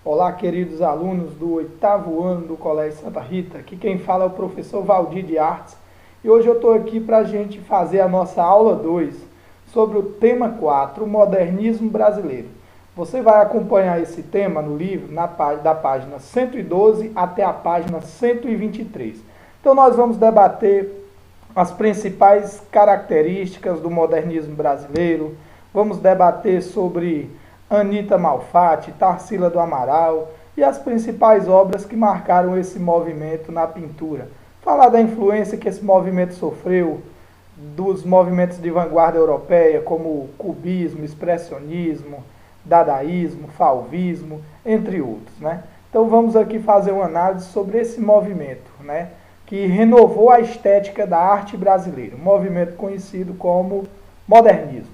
Olá, queridos alunos do 8º ano do Colégio Santa Rita. Aqui quem fala é o professor Valdir de Artes. E hoje eu estou aqui para a gente fazer a nossa aula 2 sobre o tema 4, o modernismo brasileiro. Você vai acompanhar esse tema no livro da página 112 até a página 123. Então nós vamos debater as principais características do modernismo brasileiro, vamos debater sobre Anita Malfatti, Tarsila do Amaral e as principais obras que marcaram esse movimento na pintura. Falar da influência que esse movimento sofreu dos movimentos de vanguarda europeia, como o cubismo, expressionismo, dadaísmo, fauvismo, entre outros, né? Então vamos aqui fazer uma análise sobre esse movimento, né, que renovou a estética da arte brasileira, um movimento conhecido como modernismo.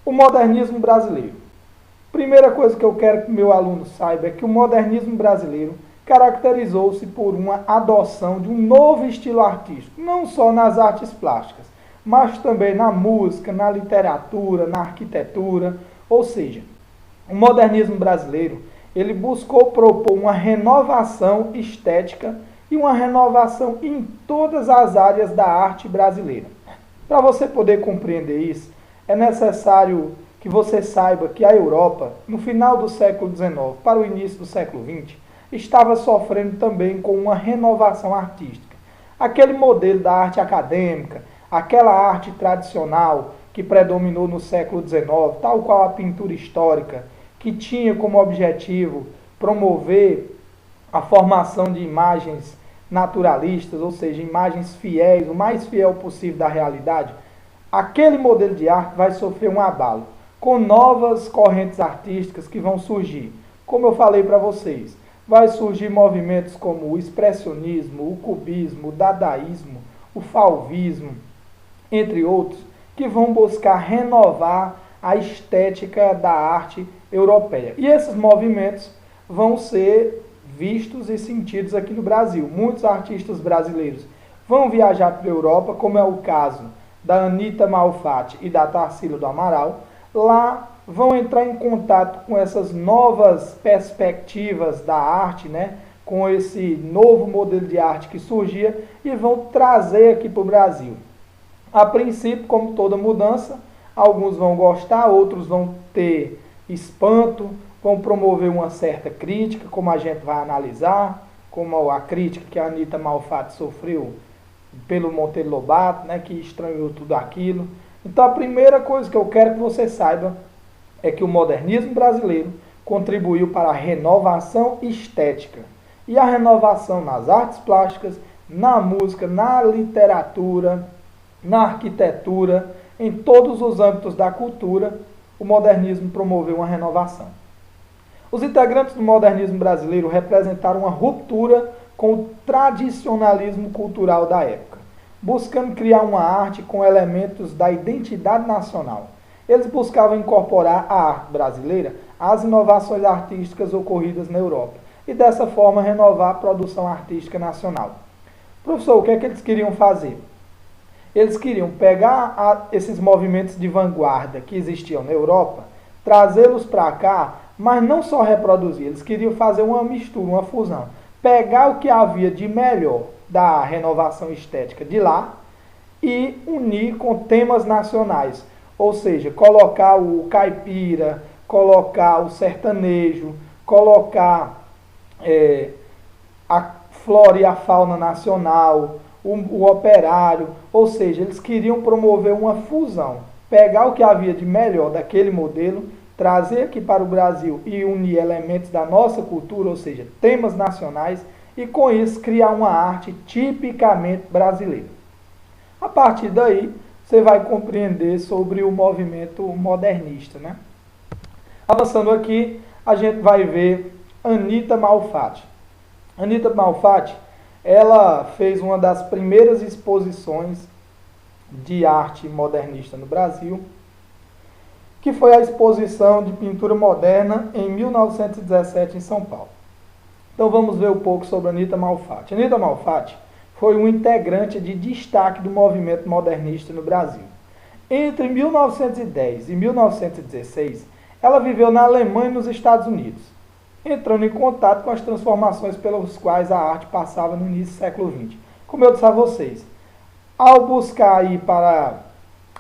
O modernismo brasileiro. Primeira coisa que eu quero que meu aluno saiba é que o modernismo brasileiro caracterizou-se por uma adoção de um novo estilo artístico, não só nas artes plásticas, mas também na música, na literatura, na arquitetura. Ou seja, o modernismo brasileiro ele buscou propor uma renovação estética e uma renovação em todas as áreas da arte brasileira. Para você poder compreender isso, é necessário que você saiba que a Europa, no final do século XIX para o início do século XX, estava sofrendo também com uma renovação artística. Aquele modelo da arte acadêmica, aquela arte tradicional que predominou no século XIX, tal qual a pintura histórica, que tinha como objetivo promover a formação de imagens naturalistas, ou seja, imagens fiéis, o mais fiel possível da realidade, aquele modelo de arte vai sofrer um abalo, com novas correntes artísticas que vão surgir. Como eu falei para vocês, vai surgir movimentos como o expressionismo, o cubismo, o dadaísmo, o fauvismo, entre outros, que vão buscar renovar a estética da arte europeia. E esses movimentos vão ser vistos e sentidos aqui no Brasil. Muitos artistas brasileiros vão viajar para a Europa, como é o caso da Anita Malfatti e da Tarsila do Amaral. Lá vão entrar em contato com essas novas perspectivas da arte, né? Com esse novo modelo de arte que surgia e vão trazer aqui para o Brasil. A princípio, como toda mudança, alguns vão gostar, outros vão ter espanto, vão promover uma certa crítica, como a gente vai analisar, como a crítica que a Anita Malfatti sofreu pelo Monteiro Lobato, né, que estranhou tudo aquilo. Então a primeira coisa que eu quero que você saiba é que o modernismo brasileiro contribuiu para a renovação estética. E a renovação nas artes plásticas, na música, na literatura, na arquitetura, em todos os âmbitos da cultura, o modernismo promoveu uma renovação. Os integrantes do modernismo brasileiro representaram uma ruptura com o tradicionalismo cultural da época, buscando criar uma arte com elementos da identidade nacional. Eles buscavam incorporar a arte brasileira às inovações artísticas ocorridas na Europa e dessa forma renovar a produção artística nacional. Professor, o que é que eles queriam fazer? Eles queriam pegar esses movimentos de vanguarda que existiam na Europa, trazê-los para cá, mas não só reproduzir, eles queriam fazer uma mistura, uma fusão. Pegar o que havia de melhor da renovação estética de lá e unir com temas nacionais. Ou seja, colocar o caipira, colocar o sertanejo, colocar a flora e a fauna nacional, o operário. Ou seja, eles queriam promover uma fusão. Pegar o que havia de melhor daquele modelo, trazer aqui para o Brasil e unir elementos da nossa cultura, ou seja, temas nacionais, e com isso criar uma arte tipicamente brasileira. A partir daí, você vai compreender sobre o movimento modernista, né? Avançando aqui, a gente vai ver Anita Malfatti. Anita Malfatti, ela fez uma das primeiras exposições de arte modernista no Brasil, que foi a exposição de pintura moderna em 1917 em São Paulo. Então vamos ver um pouco sobre Anita Malfatti. Anita Malfatti foi um integrante de destaque do movimento modernista no Brasil. Entre 1910 e 1916, ela viveu na Alemanha e nos Estados Unidos, entrando em contato com as transformações pelas quais a arte passava no início do século XX. Como eu disse a vocês, ao buscar ir para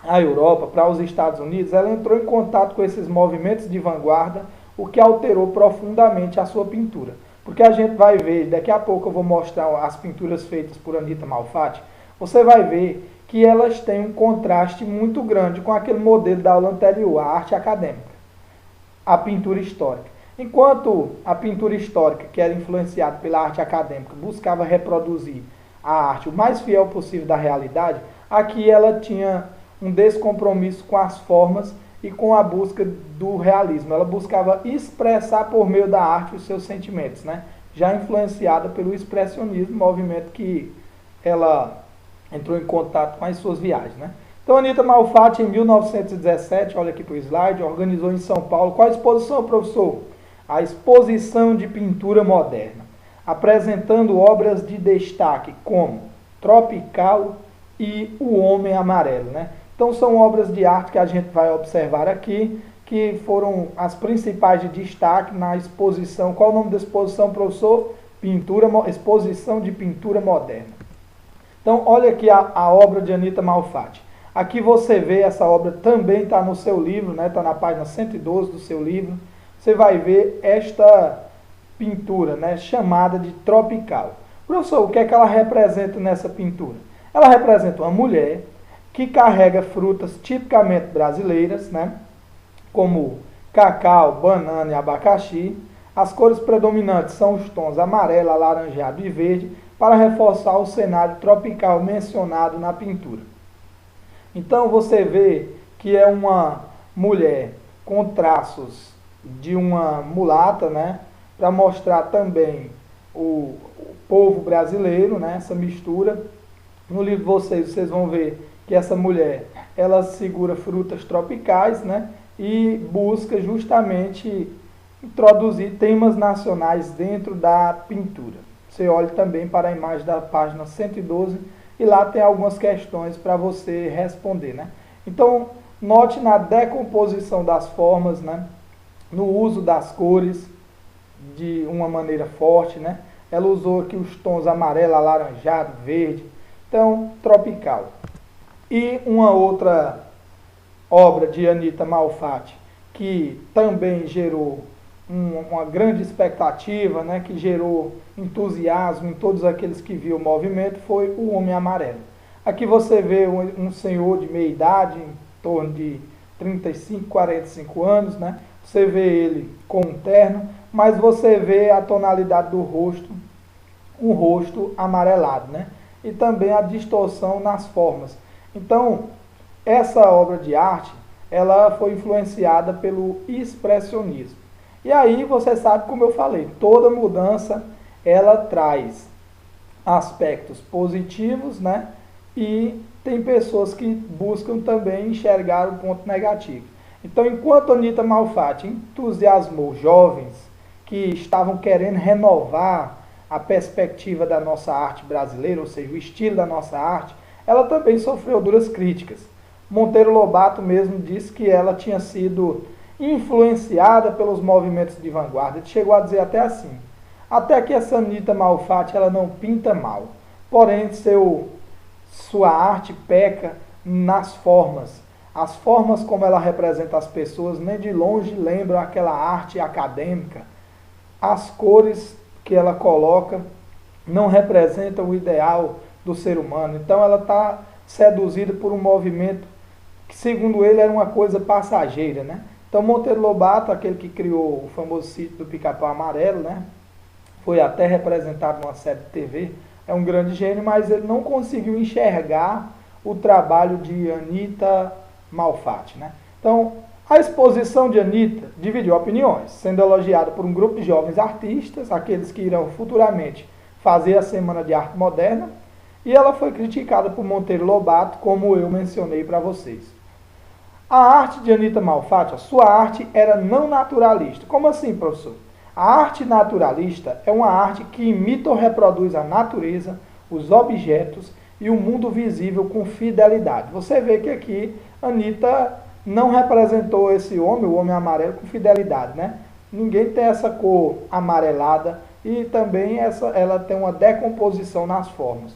a Europa, para os Estados Unidos, ela entrou em contato com esses movimentos de vanguarda, o que alterou profundamente a sua pintura. Porque a gente vai ver, daqui a pouco eu vou mostrar as pinturas feitas por Anita Malfatti, você vai ver que elas têm um contraste muito grande com aquele modelo da aula anterior, a arte acadêmica, a pintura histórica. Enquanto a pintura histórica, que era influenciada pela arte acadêmica, buscava reproduzir a arte o mais fiel possível da realidade, aqui ela tinha um descompromisso com as formas e com a busca do realismo. Ela buscava expressar por meio da arte os seus sentimentos, né? Já influenciada pelo expressionismo, movimento que ela entrou em contato com as suas viagens, né? Então, Anita Malfatti, em 1917, olha aqui para o slide, organizou em São Paulo, qual a exposição, professor? A Exposição de Pintura Moderna, apresentando obras de destaque como Tropical e O Homem Amarelo, né? Então, são obras de arte que a gente vai observar aqui, que foram as principais de destaque na exposição. Qual o nome da exposição, professor? Exposição de Pintura Moderna. Então, olha aqui a obra de Anita Malfatti. Aqui você vê, essa obra também está no seu livro, né? Está na página 112 do seu livro. Você vai ver esta pintura, né? Chamada de Tropical. Professor, o que é que ela representa nessa pintura? Ela representa uma mulher que carrega frutas tipicamente brasileiras, né? Como cacau, banana e abacaxi. As cores predominantes são os tons amarelo, alaranjado e verde, para reforçar o cenário tropical mencionado na pintura. Então você vê que é uma mulher com traços de uma mulata, né? Para mostrar também o povo brasileiro, né? Essa mistura. No livro de vocês vão ver que essa mulher, ela segura frutas tropicais, né? E busca justamente introduzir temas nacionais dentro da pintura. Você olha também para a imagem da página 112 e lá tem algumas questões para você responder, né? Então, note na decomposição das formas, né? No uso das cores de uma maneira forte, né? Ela usou aqui os tons amarelo, alaranjado, verde. Então, tropical. E uma outra obra de Anita Malfatti, que também gerou uma grande expectativa, né, que gerou entusiasmo em todos aqueles que viam o movimento, foi O Homem Amarelo. Aqui você vê um senhor de meia idade, em torno de 35, 45 anos, né? Você vê ele com um terno, mas você vê a tonalidade do rosto, um rosto amarelado, né? E também a distorção nas formas. Então, essa obra de arte, ela foi influenciada pelo expressionismo. E aí, você sabe, como eu falei, toda mudança, ela traz aspectos positivos, né? E tem pessoas que buscam também enxergar o ponto negativo. Então, enquanto Anita Malfatti entusiasmou jovens que estavam querendo renovar a perspectiva da nossa arte brasileira, ou seja, o estilo da nossa arte, ela também sofreu duras críticas. Monteiro Lobato mesmo disse que ela tinha sido influenciada pelos movimentos de vanguarda. Ele chegou a dizer até assim: até que essa Anita Malfatti, ela não pinta mal, porém sua arte peca nas formas. As formas como ela representa as pessoas nem de longe lembram aquela arte acadêmica. As cores que ela coloca não representam o ideal do ser humano. Então ela está seduzida por um movimento que, segundo ele, era uma coisa passageira, né? Então Monteiro Lobato, aquele que criou o famoso sítio do Pica-Pau Amarelo, né? Foi até representado numa série de TV, é um grande gênio, mas ele não conseguiu enxergar o trabalho de Anita Malfatti, né? Então, a exposição de Anita dividiu opiniões, sendo elogiada por um grupo de jovens artistas, aqueles que irão futuramente fazer a Semana de Arte Moderna, e ela foi criticada por Monteiro Lobato, como eu mencionei para vocês. A arte de Anita Malfatti, a sua arte era não naturalista. Como assim, professor? A arte naturalista é uma arte que imita ou reproduz a natureza, os objetos e o mundo visível com fidelidade. Você vê que aqui Anita não representou esse homem, o homem amarelo, com fidelidade, né? Ninguém tem essa cor amarelada e também ela tem uma decomposição nas formas.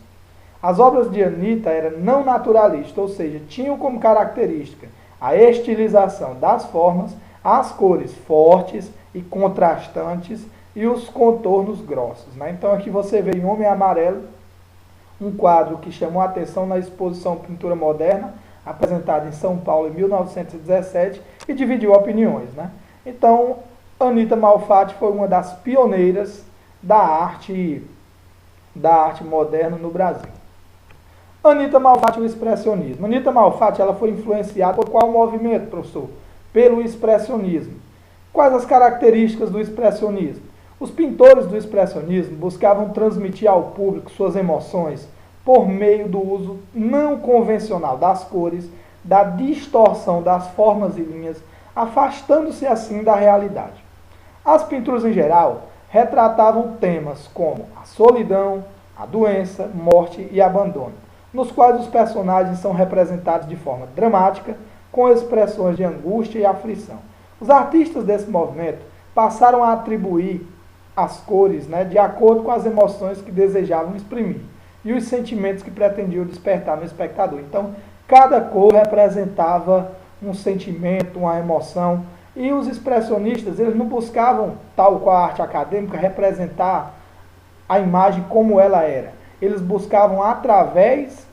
As obras de Anitta eram não naturalistas, ou seja, tinham como característica a estilização das formas, as cores fortes e contrastantes e os contornos grossos, né? Então aqui você vê em Homem Amarelo um quadro que chamou a atenção na exposição Pintura Moderna, apresentada em São Paulo em 1917 e dividiu opiniões, né? Então, Anitta Malfatti foi uma das pioneiras da arte moderna no Brasil. Anitta Malfatti e o expressionismo. Anitta Malfatti ela foi influenciada por qual movimento, professor? Pelo expressionismo. Quais as características do expressionismo? Os pintores do expressionismo buscavam transmitir ao público suas emoções por meio do uso não convencional das cores, da distorção das formas e linhas, afastando-se assim da realidade. As pinturas em geral retratavam temas como a solidão, a doença, morte e abandono, nos quais os personagens são representados de forma dramática, com expressões de angústia e aflição. Os artistas desse movimento passaram a atribuir as cores, né, de acordo com as emoções que desejavam exprimir e os sentimentos que pretendiam despertar no espectador. Então, cada cor representava um sentimento, uma emoção, e os expressionistas, eles não buscavam, tal qual a arte acadêmica, representar a imagem como ela era. Eles buscavam, através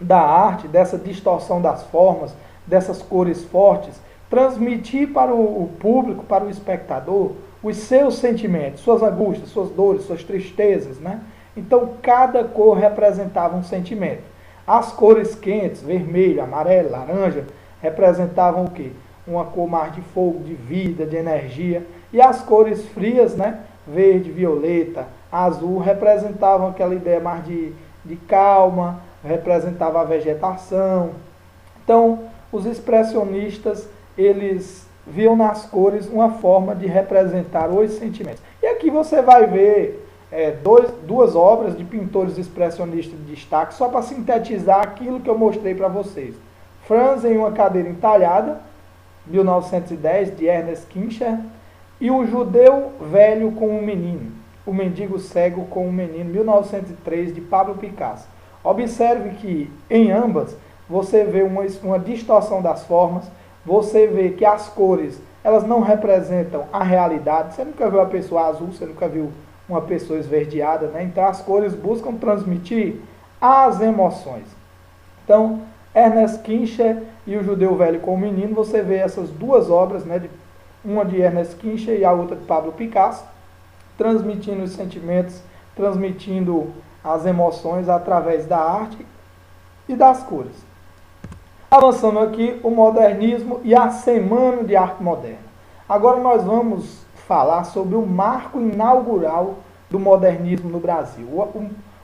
da arte, dessa distorção das formas, dessas cores fortes, transmitir para o público, para o espectador, os seus sentimentos, suas angústias, suas dores, suas tristezas, né? Então, cada cor representava um sentimento. As cores quentes, vermelho, amarelo, laranja, representavam o quê? Uma cor mais de fogo, de vida, de energia. E as cores frias, né? Verde, violeta, azul, representavam aquela ideia mais de calma, representava a vegetação. Então, os expressionistas, eles viam nas cores uma forma de representar os sentimentos. E aqui você vai ver duas obras de pintores expressionistas de destaque, só para sintetizar aquilo que eu mostrei para vocês. Franz em uma cadeira entalhada, 1910, de Ernest Kincher, e O Judeu Velho com um Menino, O Mendigo Cego com um Menino, 1903, de Pablo Picasso. Observe que em ambas você vê uma distorção das formas, você vê que as cores, elas não representam a realidade. Você nunca viu uma pessoa azul, você nunca viu uma pessoa esverdeada, né? Então as cores buscam transmitir as emoções. Então, Ernest Kincher e O Judeu Velho com o Menino, você vê essas duas obras, né? Uma de Ernest Kincher e a outra de Pablo Picasso, transmitindo os sentimentos, transmitindo as emoções através da arte e das cores. Avançando aqui, o modernismo e a Semana de Arte Moderna. Agora nós vamos falar sobre o marco inaugural do modernismo no Brasil.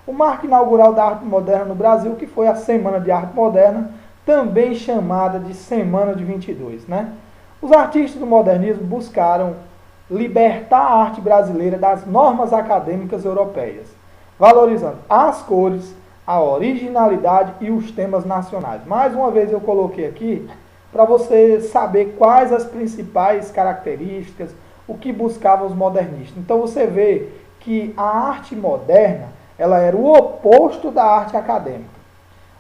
O marco inaugural da arte moderna no Brasil, que foi a Semana de Arte Moderna, também chamada de Semana de 22, né? Os artistas do modernismo buscaram libertar a arte brasileira das normas acadêmicas europeias, valorizando as cores, a originalidade e os temas nacionais. Mais uma vez eu coloquei aqui para você saber quais as principais características, o que buscavam os modernistas. Então você vê que a arte moderna, ela era o oposto da arte acadêmica.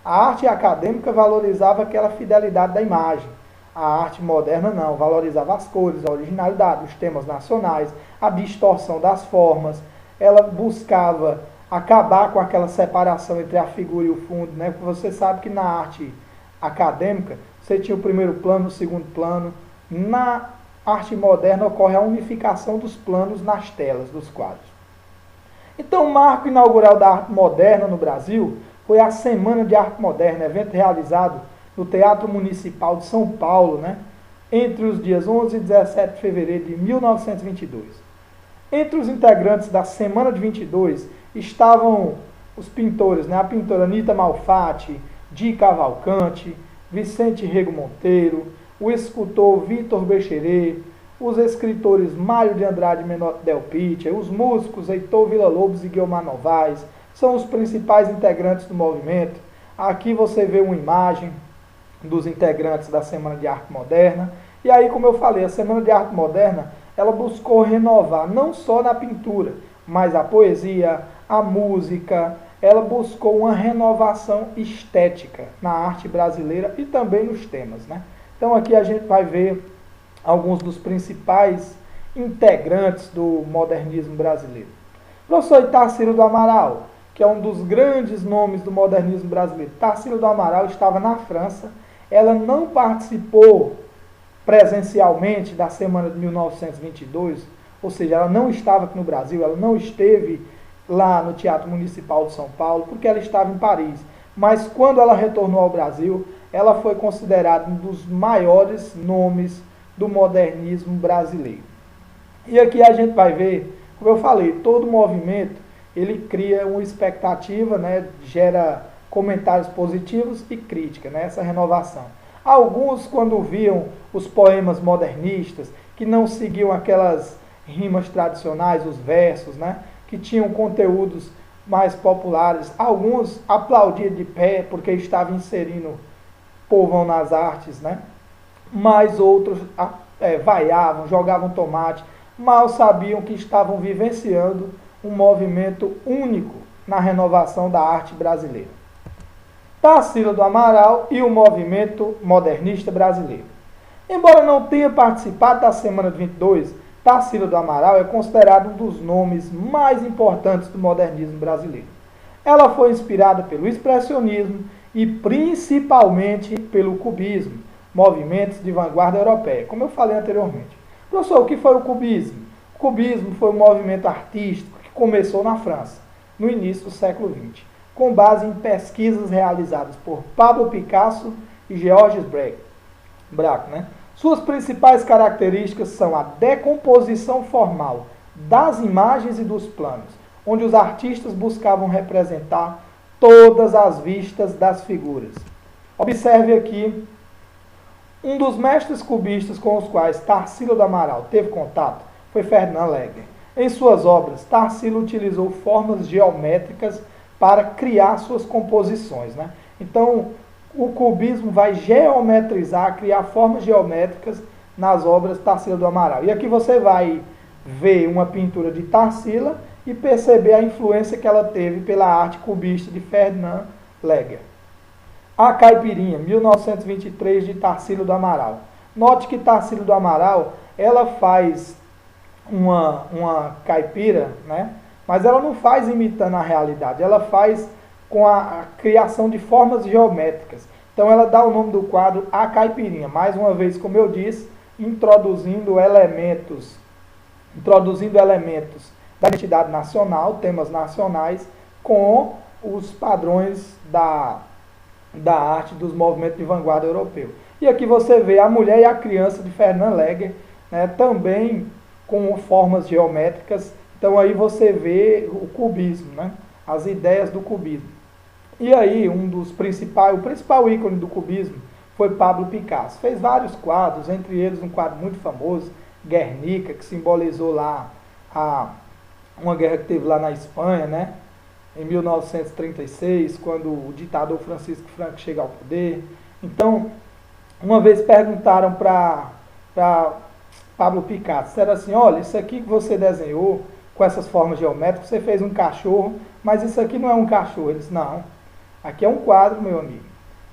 A arte acadêmica valorizava aquela fidelidade da imagem. A arte moderna não, valorizava as cores, a originalidade, os temas nacionais, a distorção das formas. Ela buscava acabar com aquela separação entre a figura e o fundo, né? Porque você sabe que na arte acadêmica você tinha o primeiro plano, o segundo plano. Na arte moderna ocorre a unificação dos planos nas telas dos quadros. Então, o marco inaugural da arte moderna no Brasil foi a Semana de Arte Moderna, evento realizado no Teatro Municipal de São Paulo, né? Entre os dias 11 e 17 de fevereiro de 1922. Entre os integrantes da Semana de 22 estavam os pintores, né? A pintora Anitta Malfatti, Di Cavalcante, Vicente Rego Monteiro, o escultor Vitor Becheret, os escritores Mário de Andrade e Menotti Del Pitta, os músicos Heitor Villa-Lobos e Guiomar Novaes, são os principais integrantes do movimento. Aqui você vê uma imagem, dos integrantes da Semana de Arte Moderna. E aí, como eu falei, a Semana de Arte Moderna, ela buscou renovar não só na pintura, mas a poesia, a música, ela buscou uma renovação estética na arte brasileira e também nos temas, né? Então aqui a gente vai ver alguns dos principais integrantes do modernismo brasileiro. O professor Tarsila do Amaral, que é um dos grandes nomes do modernismo brasileiro. Tarsila do Amaral estava na França, ela não participou presencialmente da Semana de 1922, ou seja, ela não estava aqui no Brasil, ela não esteve lá no Teatro Municipal de São Paulo, porque ela estava em Paris. Mas quando ela retornou ao Brasil, ela foi considerada um dos maiores nomes do modernismo brasileiro. E aqui a gente vai ver, como eu falei, todo movimento, ele cria uma expectativa, né, gera comentários positivos e crítica, né, essa renovação. Alguns, quando viam os poemas modernistas, que não seguiam aquelas rimas tradicionais, os versos, né, que tinham conteúdos mais populares, alguns aplaudiam de pé porque estavam inserindo povão nas artes, né, mas outros vaiavam, jogavam tomate, mal sabiam que estavam vivenciando um movimento único na renovação da arte brasileira. Tarsila do Amaral e o movimento modernista brasileiro. Embora não tenha participado da Semana de 22, Tarsila do Amaral é considerado um dos nomes mais importantes do modernismo brasileiro. Ela foi inspirada pelo expressionismo e principalmente pelo cubismo, movimentos de vanguarda europeia, como eu falei anteriormente. Professor, o que foi o cubismo? O cubismo foi um movimento artístico que começou na França, no início do século XX, com base em pesquisas realizadas por Pablo Picasso e Georges Braque, né? Suas principais características são a decomposição formal das imagens e dos planos, onde os artistas buscavam representar todas as vistas das figuras. Observe aqui, um dos mestres cubistas com os quais Tarsila do Amaral teve contato foi Ferdinand Legger. Em suas obras, Tarsila utilizou formas geométricas para criar suas composições, né? Então, o cubismo vai geometrizar, criar formas geométricas nas obras de Tarsila do Amaral. E aqui você vai ver uma pintura de Tarsila e perceber a influência que ela teve pela arte cubista de Ferdinand Legger. A Caipirinha, 1923, de Tarsila do Amaral. Note que Tarsila do Amaral, ela faz uma caipira, né? Mas ela não faz imitando a realidade, ela faz com a criação de formas geométricas. Então ela dá o nome do quadro A Caipirinha. Mais uma vez, como eu disse, introduzindo elementos da identidade nacional, temas nacionais, com os padrões da arte dos movimentos de vanguarda europeu. E aqui você vê a mulher e a criança de Ferdinand Legger, né, também com formas geométricas. Então aí você vê o cubismo, né, as ideias do cubismo. E aí o principal ícone do cubismo foi Pablo Picasso. Fez vários quadros, entre eles um quadro muito famoso, Guernica, que simbolizou lá uma guerra que teve lá na Espanha, né, em 1936, quando o ditador Francisco Franco chega ao poder. Então, uma vez perguntaram para Pablo Picasso, disseram assim, olha, isso aqui que você desenhou com essas formas geométricas, você fez um cachorro, mas isso aqui não é um cachorro. Ele disse, não, aqui é um quadro, meu amigo.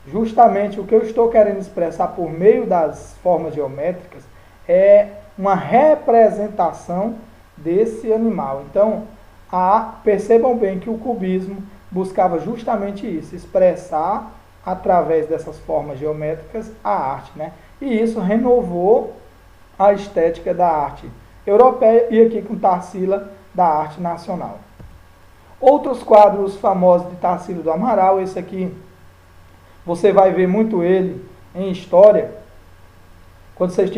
Justamente o que eu estou querendo expressar por meio das formas geométricas é uma representação desse animal. Então, percebam bem que o cubismo buscava justamente isso, expressar através dessas formas geométricas a arte, né? E isso renovou a estética da arte europeia e aqui com Tarsila da arte nacional. Outros quadros famosos de Tarsila do Amaral, esse aqui você vai ver muito ele em história, quando vocês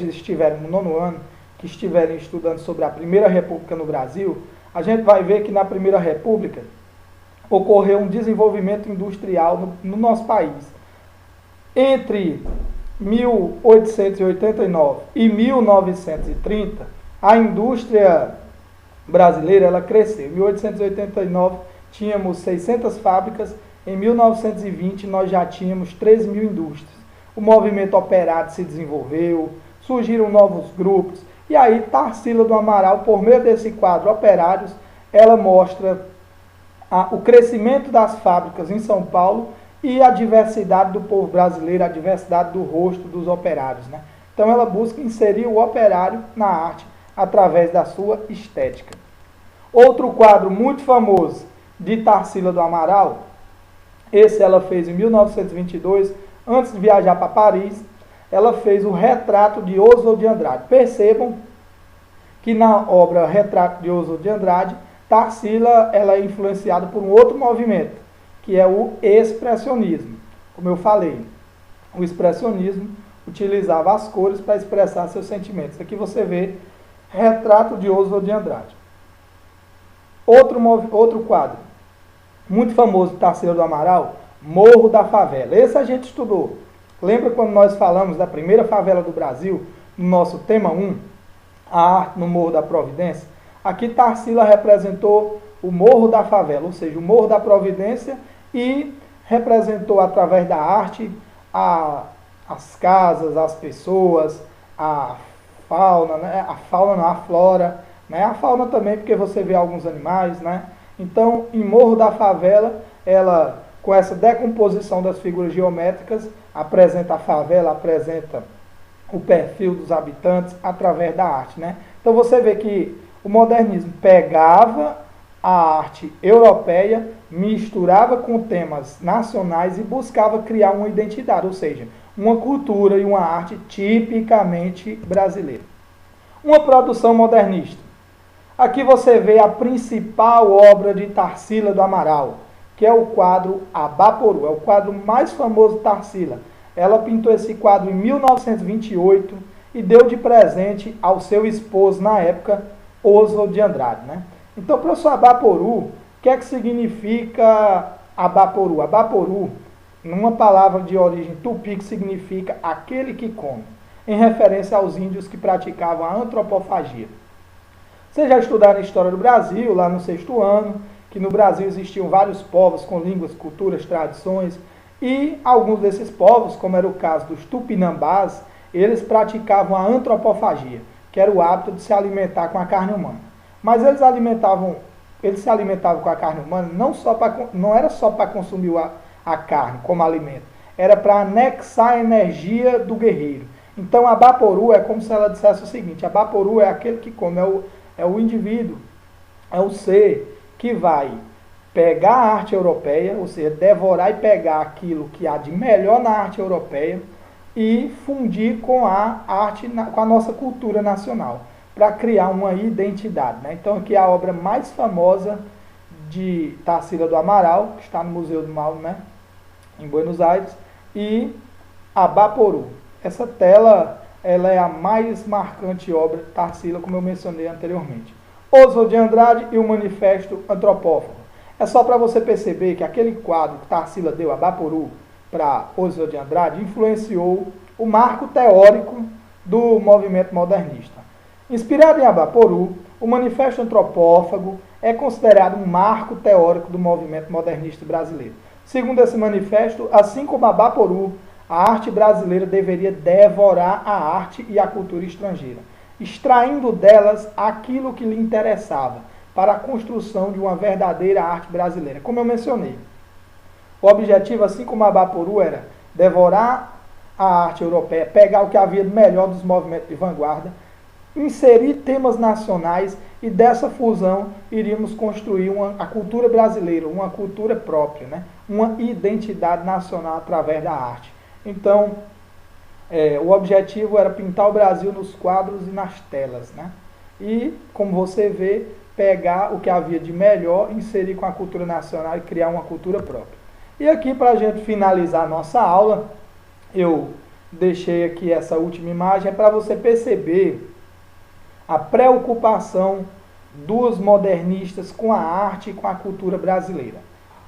estiverem no nono ano, que estiverem estudando sobre a Primeira República no Brasil, a gente vai ver que na Primeira República ocorreu um desenvolvimento industrial no nosso país. Entre 1889 e 1930, a indústria brasileira ela cresceu. Em 1889 tínhamos 600 fábricas, em 1920 nós já tínhamos 13 mil indústrias. O movimento operário se desenvolveu, surgiram novos grupos, e aí Tarsila do Amaral, por meio desse quadro Operários, ela mostra o crescimento das fábricas em São Paulo e a diversidade do povo brasileiro, a diversidade do rosto dos operários, né? Então ela busca inserir o operário na arte através da sua estética. Outro quadro muito famoso de Tarsila do Amaral, esse ela fez em 1922, antes de viajar para Paris, ela fez o Retrato de Oswald de Andrade. Percebam que na obra Retrato de Oswald de Andrade, Tarsila ela é influenciada por um outro movimento, que é o expressionismo. Como eu falei, o expressionismo utilizava as cores para expressar seus sentimentos. Aqui você vê Retrato de Oswald de Andrade. Outro quadro, muito famoso de Tarsila do Amaral, Morro da Favela. Esse a gente estudou. Lembra quando nós falamos da primeira favela do Brasil, no nosso tema 1, a arte no Morro da Providência? Aqui Tarsila representou o Morro da Favela, ou seja, o Morro da Providência, e representou através da arte as casas, as pessoas, a fauna, né? A fauna não, a flora, né? A fauna também, porque você vê alguns animais, né? Então, em Morro da Favela, ela, com essa decomposição das figuras geométricas, apresenta a favela, apresenta o perfil dos habitantes através da arte, né? Então você vê que o modernismo pegava a arte europeia, misturava com temas nacionais e buscava criar uma identidade, ou seja, uma cultura e uma arte tipicamente brasileira. Uma produção modernista. Aqui você vê a principal obra de Tarsila do Amaral, que é o quadro Abaporu, é o quadro mais famoso de Tarsila. Ela pintou esse quadro em 1928 e deu de presente ao seu esposo na época, Oswald de Andrade, né? Então, professor, Abaporu, o que é que significa Abaporu? Abaporu, numa palavra de origem tupi, que significa aquele que come, em referência aos índios que praticavam a antropofagia. Vocês já estudaram a história do Brasil, lá no 6º ano, que no Brasil existiam vários povos com línguas, culturas, tradições, e alguns desses povos, como era o caso dos tupinambás, eles praticavam a antropofagia, que era o hábito de se alimentar com a carne humana. Mas eles se alimentavam com a carne humana não era só para consumir a carne como alimento, era para anexar a energia do guerreiro. Então Abaporu é como se ela dissesse o seguinte: Abaporu é aquele que come, é o indivíduo, é o ser que vai pegar a arte europeia, ou seja, devorar e pegar aquilo que há de melhor na arte europeia e fundir com a arte, com a nossa cultura nacional, para criar uma identidade, né? Então aqui é a obra mais famosa de Tarsila do Amaral, que está no Museu do Mal, né, em Buenos Aires, e Abaporu. Essa tela, ela é a mais marcante obra de Tarsila, como eu mencionei anteriormente. Oswald de Andrade e o Manifesto Antropófago. É só para você perceber que aquele quadro que Tarsila deu, Abaporu, para Oswald de Andrade, influenciou o marco teórico do movimento modernista. Inspirado em Abaporu, o Manifesto Antropófago é considerado um marco teórico do movimento modernista brasileiro. Segundo esse manifesto, assim como Abaporu, a arte brasileira deveria devorar a arte e a cultura estrangeira, extraindo delas aquilo que lhe interessava para a construção de uma verdadeira arte brasileira. Como eu mencionei, o objetivo, assim como Abaporu, era devorar a arte europeia, pegar o que havia de melhor dos movimentos de vanguarda, inserir temas nacionais e dessa fusão iríamos construir a cultura brasileira, uma cultura própria, né? Uma identidade nacional através da arte. Então, o objetivo era pintar o Brasil nos quadros e nas telas, né? E, como você vê, pegar o que havia de melhor, inserir com a cultura nacional e criar uma cultura própria. E aqui, para a gente finalizar a nossa aula, eu deixei aqui essa última imagem, para você perceber a preocupação dos modernistas com a arte e com a cultura brasileira.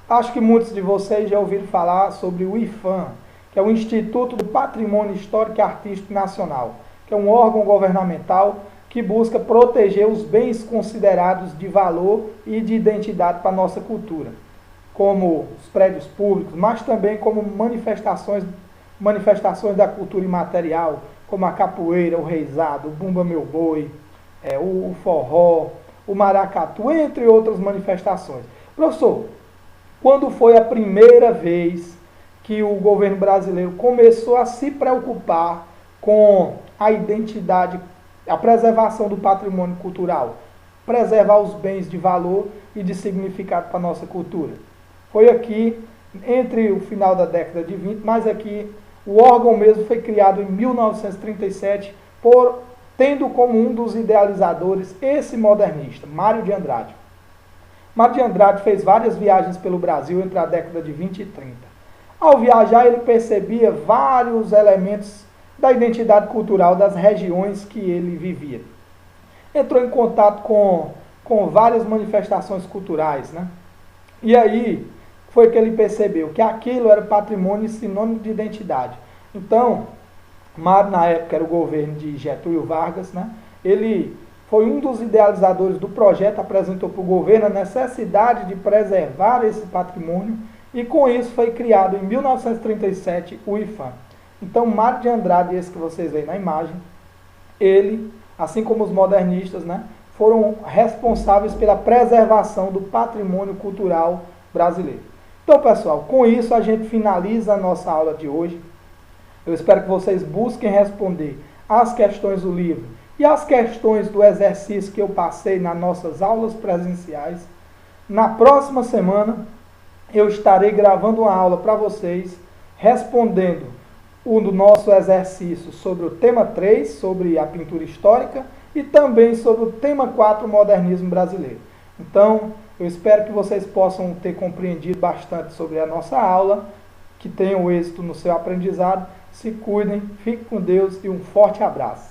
Acho que muitos de vocês já ouviram falar sobre o IPHAN, que é o Instituto do Patrimônio Histórico e Artístico Nacional, que é um órgão governamental que busca proteger os bens considerados de valor e de identidade para a nossa cultura. como os prédios públicos, mas também como manifestações da cultura imaterial, como a capoeira, o reizado, o bumba meu boi, o forró, o maracatu, entre outras manifestações. Professor, quando foi a primeira vez que o governo brasileiro começou a se preocupar com a identidade, a preservação do patrimônio cultural, preservar os bens de valor e de significado para a nossa cultura? Foi aqui, entre o final da década de 20, mas aqui o órgão mesmo foi criado em 1937, tendo como um dos idealizadores esse modernista, Mário de Andrade. Mário de Andrade fez várias viagens pelo Brasil entre a década de 20 e 30. Ao viajar, ele percebia vários elementos da identidade cultural das regiões que ele vivia. Entrou em contato com várias manifestações culturais, né? E aí foi que ele percebeu que aquilo era patrimônio e sinônimo de identidade. Então, Mário, na época, era o governo de Getúlio Vargas, né? Ele foi um dos idealizadores do projeto, apresentou para o governo a necessidade de preservar esse patrimônio e com isso foi criado em 1937 o IPHAN. Então, Mário de Andrade, esse que vocês veem na imagem, ele, assim como os modernistas, né, foram responsáveis pela preservação do patrimônio cultural brasileiro. Então, pessoal, com isso a gente finaliza a nossa aula de hoje. Eu espero que vocês busquem responder as questões do livro e as questões do exercício que eu passei nas nossas aulas presenciais. Na próxima semana, eu estarei gravando uma aula para vocês, respondendo o nosso exercício sobre o tema 3, sobre a pintura histórica, e também sobre o tema 4, modernismo brasileiro. Então, eu espero que vocês possam ter compreendido bastante sobre a nossa aula, que tenham êxito no seu aprendizado. Se cuidem, fiquem com Deus e um forte abraço.